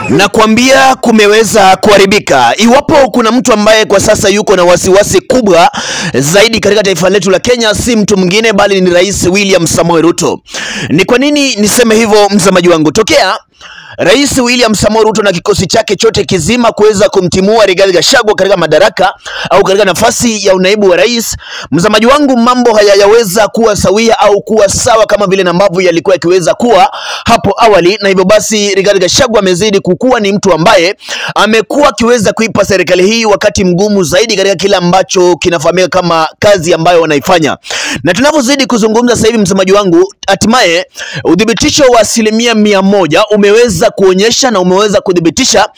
Na kuambia kumeweza kuharibika. Iwapo kuna mtu ambaye kwa sasa yuko na wasiwasi kubwa zaidi katika taifa letu la Kenya, si mtu mwingine bali ni Rais William Samoei Ruto. Ni kwa nini niseme hivyo, mzamaji wangu? Tokea Rais William Samoei Ruto na kikosi chake chote kizima kuweza kumtimua Rigathi Gachagua katika madaraka au katika nafasi ya unaibu wa rais, mzamaji wangu, mambo hayaweza kuwa sawia au kuwa sawa kama vile ambavyo yalikuwa yakiweza kuwa hapo awali. Na hivyo basi Rigathi Gachagua amezidi kukua, ni mtu ambaye amekuwa akiweza kuipa serikali hii wakati mgumu zaidi katika kila ambacho kinafahamika kama kazi ambayo wanaifanya. Na tunapozidi kuzungumza sasa hivi, msemaji wangu, hatimaye udhibitisho wa 100% umeweza kuonyesha na umeweza kudhibitisha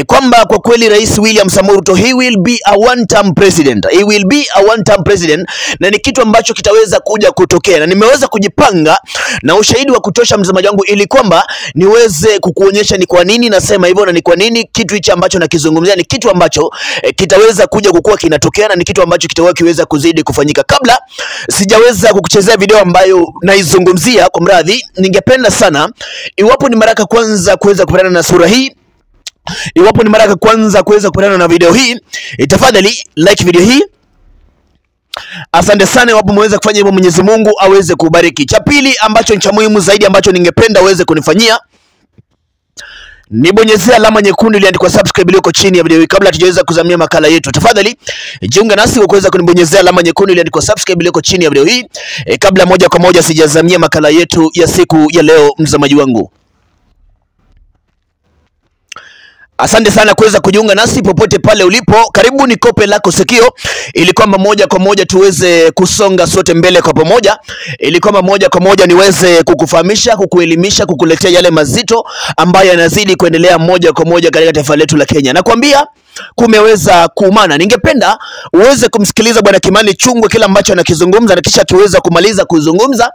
kwamba kwa kweli Rais William Samoei Ruto, he will be a one-term president. He will be a one-term president, na ni kitu ambacho kitaweza kuja kutokea, na nimeweza kujipanga na ushahidi wa kutosha, msemaji wangu, ili kwamba niweze kukuonyesha ni kwa nini nasema hivyo na ni kwa nini kitu hichi ambacho nakizungumzia ni kitu ambacho kitaweza kuja kukua kinatokea, na ni kitu ambacho kitakuwa kiweza kuzidi kufanyika. Kabla sijaweza kukuchezea video ambayo naizungumzia, kwa mradhi, ningependa sana, iwapo ni mara kwanza kuweza kupatana na sura hii, iwapo ni mara kwanza kuweza kupatana na video hii, tafadhali like video hii. Asante sana iwapo mweza kufanya hivyo, Mwenyezi Mungu aweze kubariki. Cha pili ambacho ni cha muhimu zaidi ambacho ningependa uweze kunifanyia, nibonyezea alama nyekundu iliyoandikwa subscribe iliyoko chini ya video hii. Kabla tujaweza kuzamia makala yetu, tafadhali jiunga nasi kwa kuweza kunibonyezea alama nyekundu iliyoandikwa subscribe iliyoko chini ya video hii kabla moja kwa moja sijazamia makala yetu ya siku ya leo, mzamaji wangu. Asante sana kuweza kujiunga nasi popote pale ulipo. Karibu ni kope lako sikio, ili kwamba moja kwa moja tuweze kusonga sote mbele kwa pamoja, ili kwamba moja kwa moja niweze kukufahamisha, kukuelimisha, kukuletea yale mazito ambayo yanazidi kuendelea moja kwa moja katika taifa letu la Kenya. Nakwambia kumeweza kuumana. Ningependa uweze kumsikiliza Bwana Kimani Ichung'wah kila ambacho anakizungumza, na kisha akiweza kumaliza kuzungumza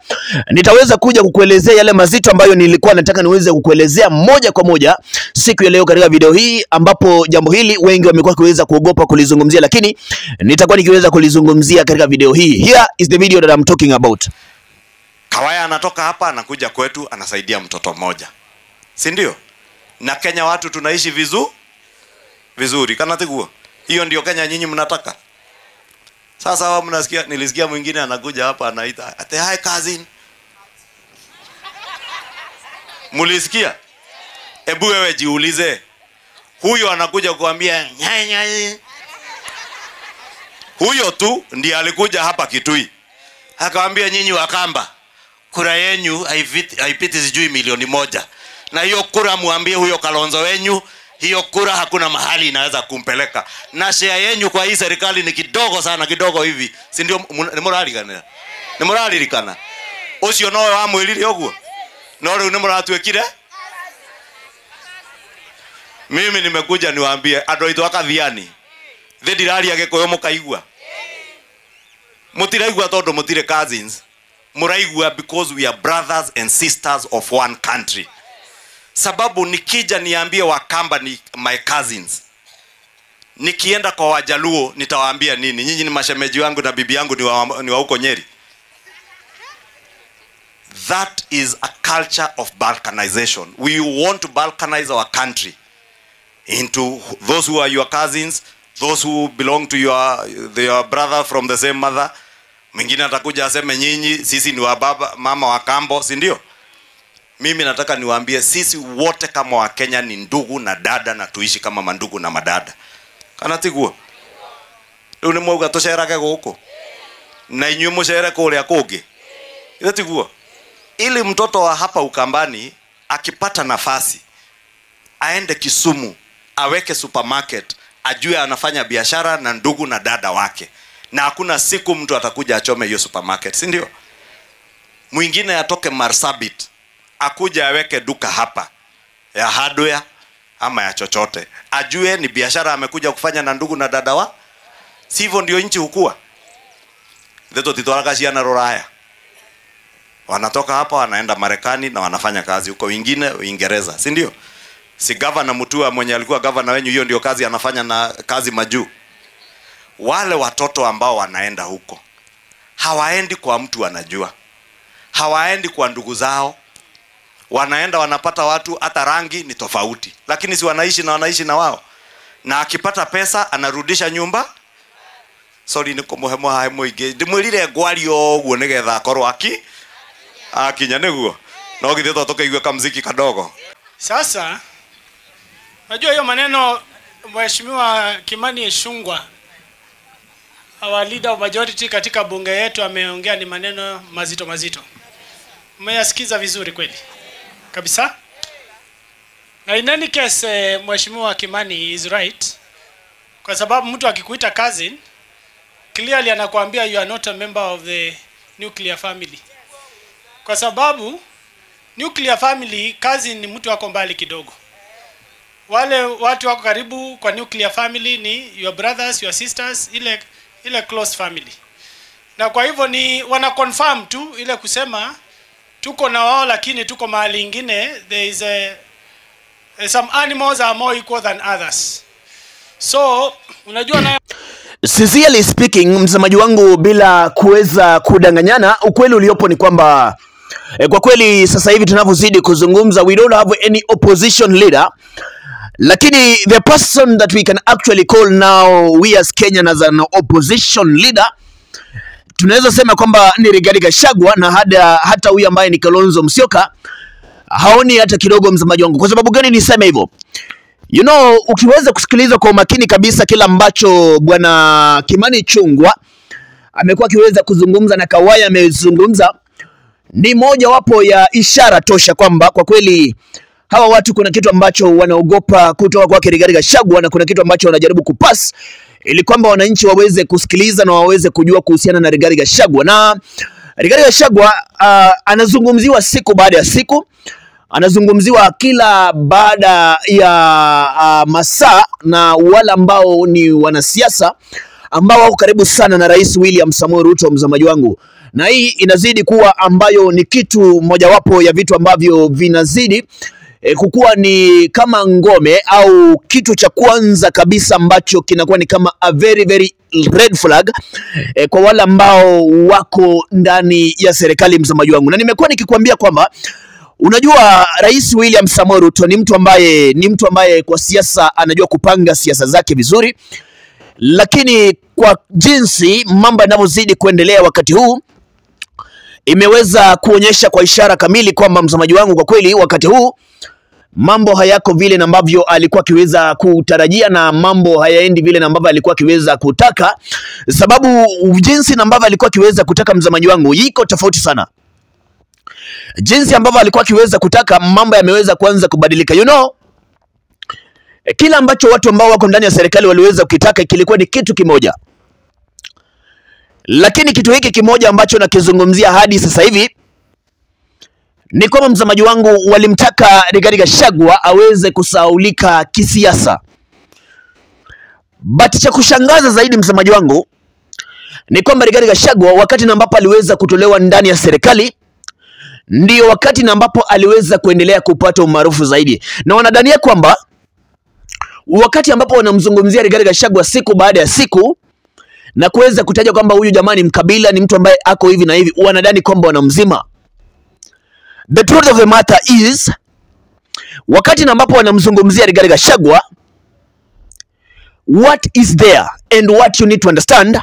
nitaweza kuja kukuelezea yale mazito ambayo nilikuwa nataka niweze kukuelezea moja kwa moja siku ya leo katika video hii, ambapo jambo hili wengi wamekuwa kiweza kuogopa kulizungumzia, lakini nitakuwa nikiweza kulizungumzia katika video hii. Here is the video that I'm talking about. Kawaya anatoka hapa anakuja kwetu anasaidia mtoto mmoja, si ndio? Na Kenya watu tunaishi vizuri kana tiguo. Hiyo ndio Kenya nyinyi mnataka. Sasa hawa mnasikia, nilisikia mwingine anakuja hapa anaita ate hi cousin. Mulisikia? Ebu wewe jiulize. Huyo anakuja kuambia nyanya. Huyo tu ndiye alikuja hapa Kitui. Akawaambia nyinyi Wakamba, kura yenu haipiti sijui 1,000,000. Na hiyo kura muambie huyo Kalonzo wenyu, hiyo kura hakuna mahali inaweza kumpeleka. Na share yenu kwa hii serikali ni kidogo sana, kidogo hivi. Si ndio? Ni morali kana. Ucio no wa mwirire oguo. No riu ni muratwekire. Mimi nimekuja niwaambie andu aitu akathiani. Thirari agikoyo mukaigua. Mutiraigua tondu mutire cousins. Muraigua because we are brothers and sisters of one country. Sababu nikija niambie Wakamba ni my cousins, nikienda kwa Wajaluo nitawaambia nini? Nyinyi ni mashemeji wangu na bibi yangu ni wa huko Nyeri. That is a culture of balkanization. We want to balkanize our country into those who are your cousins, those who belong to your brother from the same mother. Mwingine atakuja aseme nyinyi sisi ni wa baba mama wa kambo, si ndio? Mimi nataka niwaambie sisi wote kama wa Kenya ni ndugu na dada, na tuishi kama mandugu na madada. Kana tiguo? Riu ni mwauga tucerage guku na inyuĩ mucere kuria kungi. Ile tiguo? Ili mtoto wa hapa Ukambani akipata nafasi aende Kisumu, aweke supermarket, ajue anafanya biashara na ndugu na dada wake, na hakuna siku mtu atakuja achome hiyo supermarket, si ndio? Mwingine atoke Marsabit akuja aweke duka hapa ya hardware ama ya chochote, ajue ni biashara amekuja kufanya na ndugu na dada wa. Sivyo ndio nchi hukua. Ndeto titwaraga ciana Ruraya, wanatoka hapa wanaenda Marekani na wanafanya kazi huko, wengine Uingereza, si ndio? Si governor Mutua mwenye alikuwa governor wenyu, hiyo ndio kazi anafanya na kazi majuu. Wale watoto ambao wanaenda huko hawaendi kwa mtu anajua, hawaendi kwa ndugu zao, wanaenda wanapata watu hata rangi ni tofauti, lakini si wanaishi na wao, na akipata pesa anarudisha nyumba. Sorry niko muhemo hai muingi ndimwirire ngwario guo nigetha akorwo akinya niguo no githitho tukaigwe kamziki kadogo. Sasa najua hiyo maneno Mheshimiwa Kimani Ichung'wah, our leader of majority katika bunge yetu, ameongea ni maneno mazito. Mmeyasikiza vizuri kweli kabisa. Na in any case Mheshimiwa Kimani is right, kwa sababu mtu akikuita cousin clearly anakuambia you are not a member of the nuclear family, kwa sababu nuclear family cousin ni mtu wako mbali kidogo. Wale watu wako karibu kwa nuclear family ni your brothers, your sisters, ile close family. Na kwa hivyo ni wana confirm tu ile kusema tuko na wao, lakini tuko mahali ingine. There is some animals are more equal than others. So unajua na sincerely speaking, msemaji wangu, bila kuweza kudanganyana, ukweli uliopo ni kwamba kwa kweli sasa hivi tunavyozidi kuzungumza, we don't have any opposition leader, lakini the person that we can actually call now we as Kenyan as an opposition leader, tunaweza sema kwamba ni Rigathi Gachagua, na hata huyu ambaye ni Kalonzo Musyoka haoni hata kidogo, msemaji wangu. Kwa sababu gani niseme hivyo? You know, ukiweza kusikiliza kwa umakini kabisa kila ambacho bwana Kimani Ichung'wah amekuwa akiweza kuzungumza na Kawaya amezungumza, ni moja wapo ya ishara tosha kwamba kwa kweli hawa watu kuna kitu ambacho wanaogopa kutoka kwa Rigathi Gachagua, na kuna kitu ambacho wanajaribu kupass ili kwamba wananchi waweze kusikiliza na waweze kujua kuhusiana na Rigathi Gachagua. Na Rigathi Gachagua anazungumziwa siku baada ya siku, anazungumziwa kila baada ya masaa na wale ambao ni wanasiasa ambao wako karibu sana na Rais William Samoei Ruto, msemaji wangu. Na hii inazidi kuwa ambayo ni kitu mojawapo ya vitu ambavyo vinazidi kukua ni kama ngome au kitu cha kwanza kabisa ambacho kinakuwa ni kama a very red flag kwa wale ambao wako ndani ya serikali, msemaji wangu. Na nimekuwa nikikwambia kwamba unajua Rais William Samoei Ruto ni mtu ambaye kwa siasa anajua kupanga siasa zake vizuri, lakini kwa jinsi mambo yanavyozidi kuendelea wakati huu imeweza kuonyesha kwa ishara kamili kwamba, msemaji wangu, kwa kweli wakati huu mambo hayako vile na ambavyo alikuwa akiweza kutarajia, na mambo hayaendi vile na ambavyo alikuwa akiweza kutaka, sababu jinsi na ambavyo alikuwa akiweza kutaka, msemaji wangu, iko tofauti sana. Jinsi ambavyo alikuwa akiweza kutaka, mambo yameweza kuanza kubadilika. You know, kila ambacho watu ambao wako ndani ya serikali waliweza kukitaka kilikuwa ni kitu kimoja, lakini kitu hiki kimoja ambacho nakizungumzia hadi sasa hivi ni kwamba, msemaji wangu, walimtaka Rigathi Gachagua aweze kusaulika kisiasa. But cha kushangaza zaidi, msemaji wangu, ni kwamba Rigathi Gachagua wakati na ambapo aliweza kutolewa ndani ya serikali ndio wakati na ambapo aliweza kuendelea kupata umaarufu zaidi, na wanadhania kwamba wakati ambapo wanamzungumzia Rigathi Gachagua siku baada ya siku na kuweza kutaja kwamba huyu jamani mkabila ni mtu ambaye ako hivi na hivi, wanadhani kwamba wanamzima. The truth of the matter is, wakati na ambapo wanamzungumzia Rigathi Gachagua, what is there and what you need to understand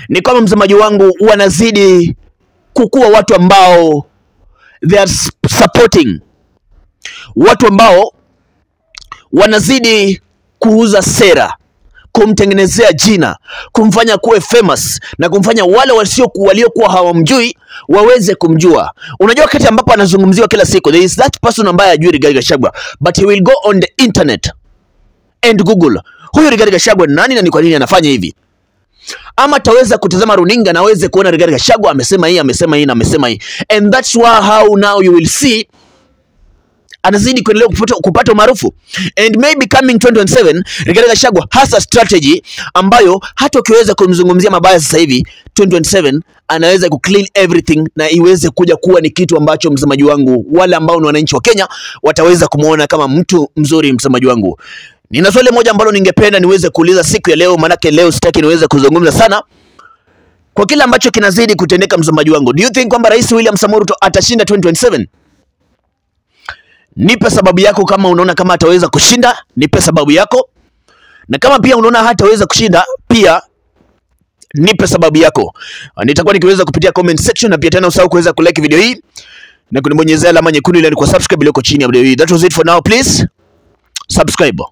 ni kwamba, msemaji wangu, wanazidi kukua watu ambao they are supporting, watu ambao wanazidi kuuza sera, kumtengenezea jina, kumfanya kuwe famous na kumfanya wale waliokuwa hawamjui waweze kumjua. Unajua wakati ambapo anazungumziwa kila siku, there is that person ambaye ajui Rigathi Gachagua, but he will go on the internet and Google huyu Rigathi Gachagua nani na ni kwa nini anafanya hivi, ama taweza kutazama runinga na aweze kuona Rigathi Gachagua amesema hii, amesema hii na amesema hii, and that's how now you will see anazidi kuendelea kupata maarufu. And maybe coming 2027 Rigathi Gachagua has a strategy ambayo hata ukiweza kumzungumzia mabaya sasa hivi, 2027 anaweza ku-clean everything na iweze kuja kuwa ni kitu ambacho, msemaji wangu, wale ambao ni wananchi wa Kenya wataweza kumuona kama mtu mzuri, msemaji wangu. Nina swali moja ambalo ningependa niweze kuuliza siku ya leo, manake leo sitaki niweze kuzungumza sana kwa kila ambacho kinazidi kutendeka, msemaji wangu. Do you think kwamba Rais William Samoei Ruto atashinda 2027? Nipe sababu yako. Kama unaona kama ataweza kushinda, nipe sababu yako, na kama pia unaona hataweza kushinda, pia nipe sababu yako. Nitakuwa nikiweza kupitia comment section, na pia tena usahau kuweza kulike video hii na kunibonyezea alama nyekundu ile ni kwa subscribe iliyoko chini ya video hii. That was it for now, please subscribe.